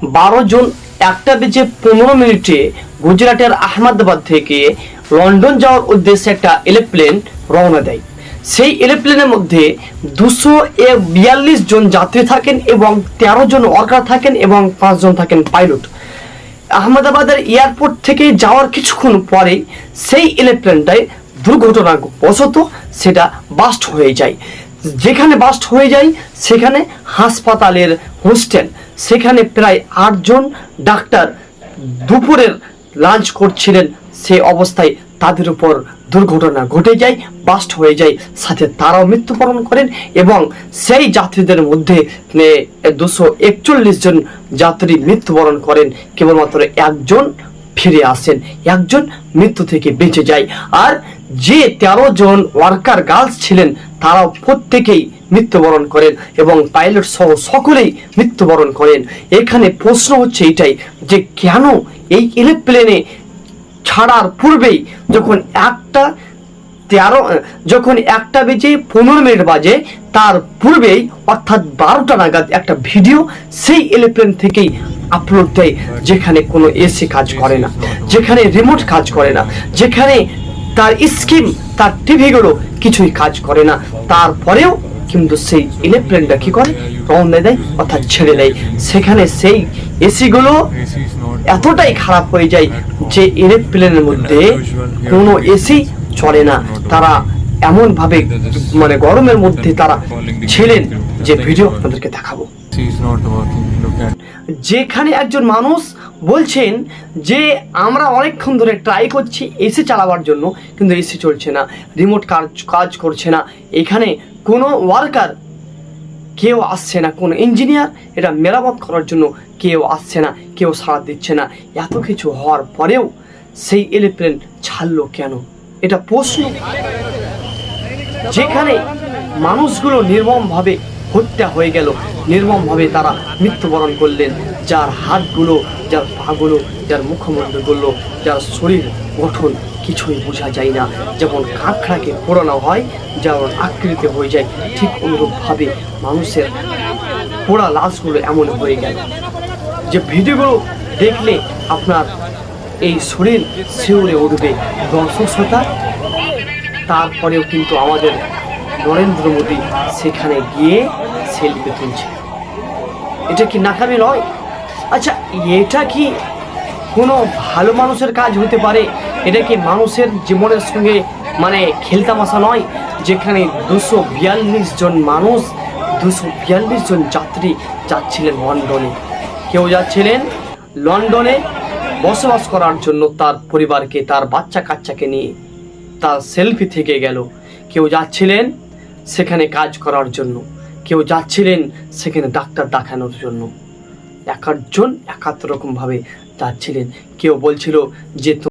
12 June 1:15 গুজরাটের আহমেদাবাদ থেকে London যাওয়ার উদ্দেশ্যে একটা এরোপ্লেন রওনা দেয়। সেই এরোপ্লেনের মধ্যে 242 জন যাত্রী থাকেন এবং 13 জন ওয়ার্কার থাকেন এবং 5 জন থাকেন পাইলট। আহমেদাবাদের এয়ারপোর্ট থেকে যাওয়ার কিছুক্ষণ পরে সেই এরোপ্লেনটায় দুর্ঘটনাবশত সেটা বাস্ট হয়ে যায়। যেখানে বাস্ট হয়ে যায় সেখানে হাসপাতালের হোস্টেল, সেখানে প্রায় 8 জন ডাক্তার দুপুরের লাঞ্চ করছিলেন। সে অবস্থায় তাদের উপর দুর্ঘটনা ঘটে যায়, বাস্ট হয়ে যায়, সাথে তারাও মৃত্যুবরণ করেন এবং সেই যাত্রীদের মধ্যে 241 জন যাত্রী মৃত্যুবরণ করেন। কেবলমাত্র একজন ফিরে আসেন, একজন মৃত্যু থেকে বেঁচে যায়। আর যে 13 জন ওয়ার্কার গার্লস ছিলেন তারাও প্রত্যেকেই মৃত্যুবরণ করেন এবং পাইলট সহ সকলেই মৃত্যুবরণ করেন। এখানে প্রশ্ন হচ্ছে এটাই যে কেন এই এরোপ্লেনে ছাড়ার পূর্বেই যখন 1:15 বাজে তার পূর্বেই অর্থাৎ 12টা নাগাদ একটা ভিডিও সেই এরোপ্লেন থেকেই আপলোড দেয়, যেখানে কোনো এসি কাজ করে না, যেখানে রিমোট কাজ করে না, যেখানে তার স্ক্রিন, তার টিভিগুলো কিছুই কাজ করে না। তারপরেও কিন্তু সেই এরোপ্লেনটা কি করে, রওনা দেয় অর্থাৎ ছেড়ে দেয়। সেখানে সেই এসিগুলো এতটাই খারাপ হয়ে যায় যে এরোপ্লেনের মধ্যে কোনো এসি চলে না। তারা এমন ভাবে গরমের মধ্যে তারা ছিলেন যে ভিডিও আপনাদেরকে দেখাবো, যেখানে একজন মানুষ বলছেন যে আমরা অনেকক্ষণ ধরে ট্রাই করছি এসি চালাবার জন্য, কিন্তু এসি চলছে না, রিমোট কাজ করছে না, এখানে কোনো ওয়ার্কার কেউ আসছে না, কোনো ইঞ্জিনিয়ার এটা মেরামত করার জন্য কেউ আসছে না, কেউ সাড়া দিচ্ছে না। এত কিছু হওয়ার পরেও সেই এরোপ্লেন ছাড়লো কেন, এটা প্রশ্ন। যেখানে মানুষগুলো নির্মমভাবে হত্যা হয়ে গেল, নির্মমভাবে তারা মৃত্যুবরণ করলেন, যার হাতগুলো, যার পাগুলো, যার মুখমণ্ডলগুলো, যার শরীর গঠন কিছুই বোঝা যায় না। যেমন কাঁকড়াকে পোড়ানো হয়, যেমন আকৃতি হয়ে যায়, ঠিক অনুরূপভাবে মানুষের পোড়া লাশগুলো এমন হয়ে গেল যে ভিডিওগুলো দেখলে আপনার এই শরীর শিউরে উঠবে। দর্শকতা তারপরেও কিন্তু আমাদের নরেন্দ্র মোদী সেখানে গিয়ে সেলফি তুলছে। এটা কি নাকামি নয়? আচ্ছা, এটা কি কোনো ভালো মানুষের কাজ হতে পারে? এটা কি মানুষের জীবনের সঙ্গে খেলতামাশা নয়? যেখানে 242 জন মানুষ, 242 জন যাত্রী যাচ্ছিলেন লন্ডনে। কেউ যাচ্ছিলেন লন্ডনে বসবাস করার জন্য তার পরিবারকে, তার বাচ্চা কাচ্চাকে নিয়ে, তার সেলফি থেকে গেল। কেউ যাচ্ছিলেন সেখানে কাজ করার জন্য, কেউ যাচ্ছিলেন সেখানে ডাক্তার দেখানোর জন্য। এক একজন এক এক রকম ভাবে যাচ্ছিলেন। কেউ বলছিল যে